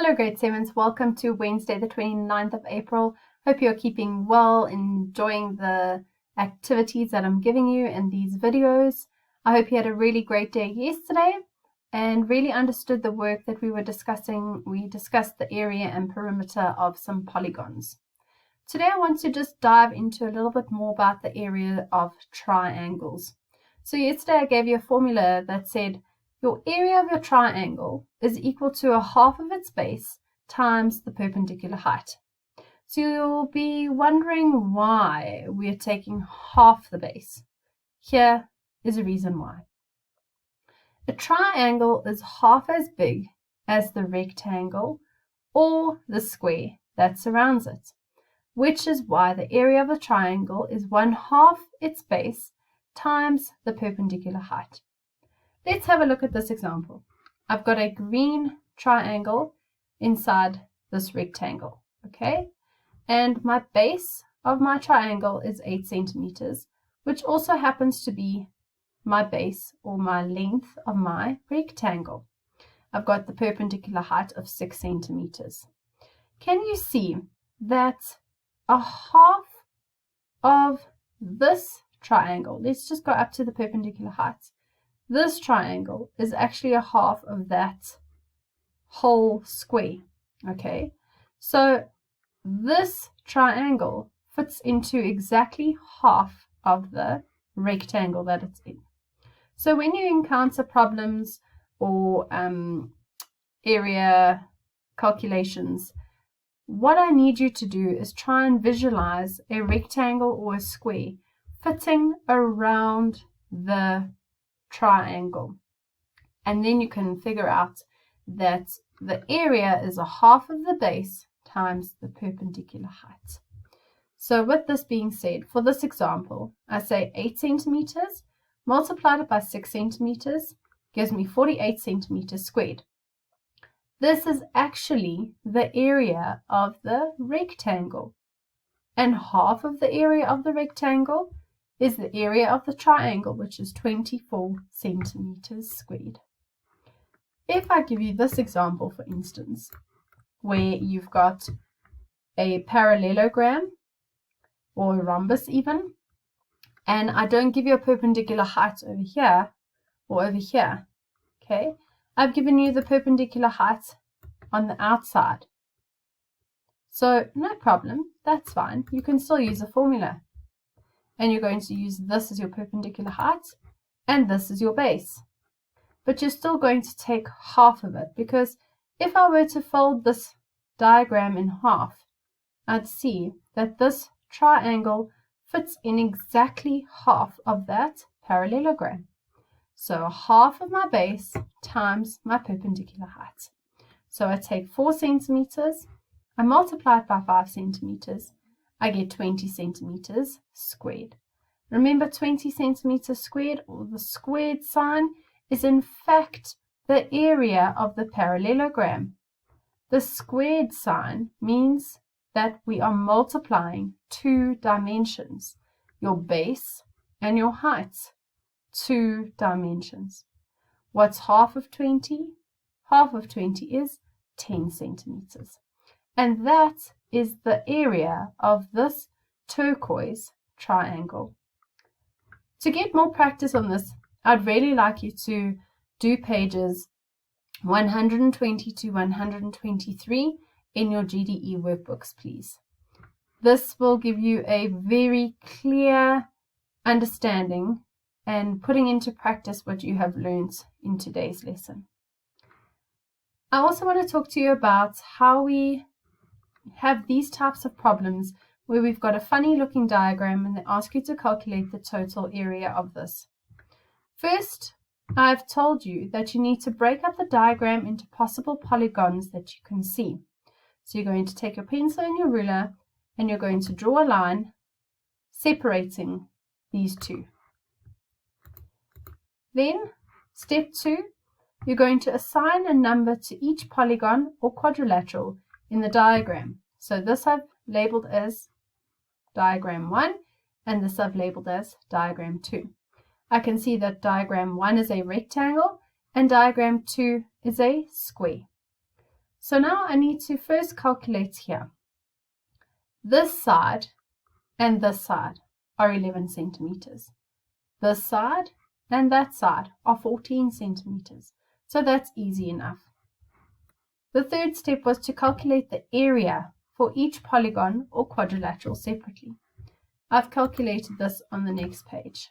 Hello grade 7s, welcome to Wednesday the 29th of April. Hope you're keeping well, enjoying the activities that I'm giving you in these videos. I hope you had a really great day yesterday and really understood the work that we were discussing. We discussed the area and perimeter of some polygons. Today I want to just dive into a little bit more about the area of triangles. So yesterday I gave you a formula that said your area of your triangle is equal to a half of its base times the perpendicular height. So you'll be wondering why we are taking half the base. Here is a reason why. A triangle is half as big as the rectangle or the square that surrounds it, which is why the area of a triangle is 1/2 its base times the perpendicular height. Let's have a look at this example. I've got a green triangle inside this rectangle, okay? And my base of my triangle is 8 centimeters, which also happens to be my base or my length of my rectangle. I've got the perpendicular height of 6 centimeters. Can you see that a half of this triangle, let's just go up to the perpendicular height, this triangle is actually a half of that whole square, okay? So this triangle fits into exactly half of the rectangle that it's in. So when you encounter problems or area calculations, what I need you to do is try and visualize a rectangle or a square fitting around the triangle, and then you can figure out that the area is a half of the base times the perpendicular height. So with this being said, for this example, I say 8 centimeters multiplied by 6 centimeters gives me 48 centimeters squared. This is actually the area of the rectangle, and half of the area of the rectangle is the area of the triangle, which is 24 centimeters squared. If I give you this example, for instance, where you've got a parallelogram or a rhombus even, and I don't give you a perpendicular height over here or over here, okay? I've given you the perpendicular height on the outside. So no problem, that's fine. You can still use a formula. And you're going to use this as your perpendicular height, and this is your base. But you're still going to take half of it, because if I were to fold this diagram in half, I'd see that this triangle fits in exactly half of that parallelogram. So half of my base times my perpendicular height. So I take 4 centimeters, I multiply it by 5 centimeters, I get 20 centimeters squared. Remember, 20 centimeters squared, or the squared sign, is in fact the area of the parallelogram. The squared sign means that we are multiplying 2 dimensions, your base and your height, 2 dimensions. What's half of 20? Half of 20 is 10 centimeters. And that is the area of this turquoise triangle. To get more practice on this, I'd really like you to do pages 120 to 123 in your GDE workbooks, please. This will give you a very clear understanding and putting into practice what you have learned in today's lesson. I also want to talk to you about how we have these types of problems where we've got a funny looking diagram and they ask you to calculate the total area of this. First, I've told you that you need to break up the diagram into possible polygons that you can see. So you're going to take your pencil and your ruler and you're going to draw a line separating these two. Then, step 2, you're going to assign a number to each polygon or quadrilateral in the diagram. So this I've labeled as diagram 1 and this I've labeled as diagram 2. I can see that diagram 1 is a rectangle and diagram 2 is a square. So now I need to first calculate here. This side and this side are 11 centimeters. This side and that side are 14 centimeters. So that's easy enough. The third step was to calculate the area for each polygon or quadrilateral separately. I've calculated this on the next page.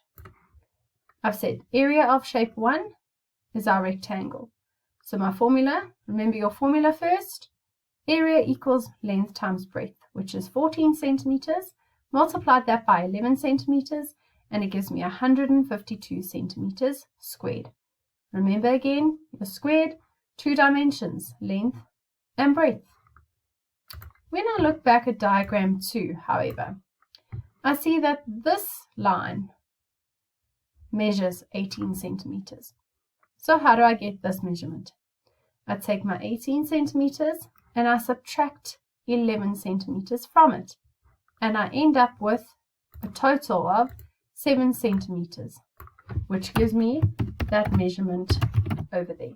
I've said area of shape 1 is our rectangle. So my formula, remember your formula first, area equals length times breadth, which is 14 centimeters. Multiplied that by 11 centimeters, and it gives me 152 centimeters squared. Remember again, your squared, 2 dimensions, length and breadth. When I look back at diagram 2, however, I see that this line measures 18 centimeters. So how do I get this measurement? I take my 18 centimeters and I subtract 11 centimeters from it. And I end up with a total of 7 centimeters, which gives me that measurement over there.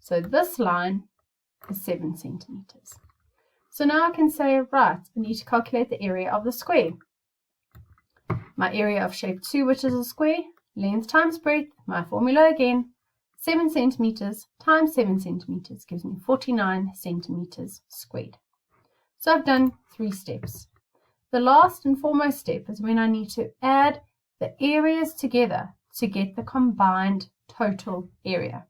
So this line is 7 centimeters. So now I can say, right, I need to calculate the area of the square. My area of shape 2, which is a square, length times breadth, my formula again, 7 centimeters times 7 centimeters gives me 49 centimeters squared. So I've done 3 steps. The last and foremost step is when I need to add the areas together to get the combined total area.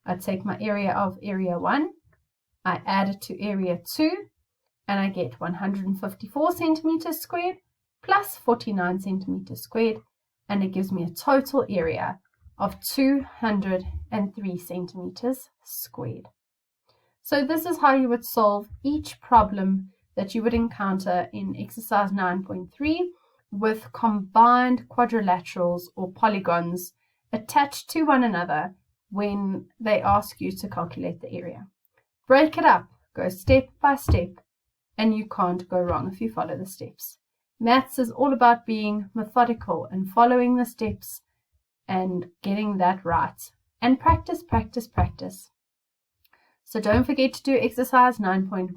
I take my area of area 1, I add it to area 2, and I get 154 centimeters squared plus 49 centimeters squared, and it gives me a total area of 203 centimeters squared. So this is how you would solve each problem that you would encounter in exercise 9.3 with combined quadrilaterals or polygons attached to one another when they ask you to calculate the area. Break it up, go step by step, and you can't go wrong if you follow the steps. Maths is all about being methodical and following the steps and getting that right. And practice, practice, practice. So don't forget to do exercise 9.1,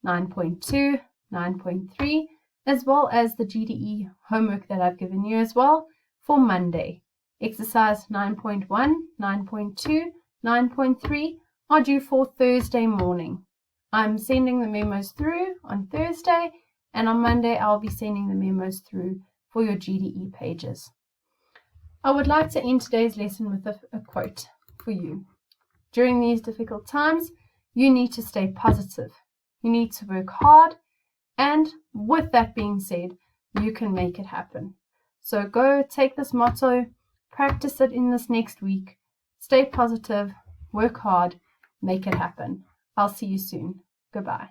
9.2, 9.3, as well as the GDE homework that I've given you as well for Monday. Exercise 9.1, 9.2, 9.3 are due for Thursday morning. I'm sending the memos through on Thursday, and on Monday I'll be sending the memos through for your GDE pages. I would like to end today's lesson with a quote for you. During these difficult times, you need to stay positive. You need to work hard, and with that being said, you can make it happen. So go take this motto, practice it in this next week, stay positive, work hard, make it happen. I'll see you soon. Goodbye.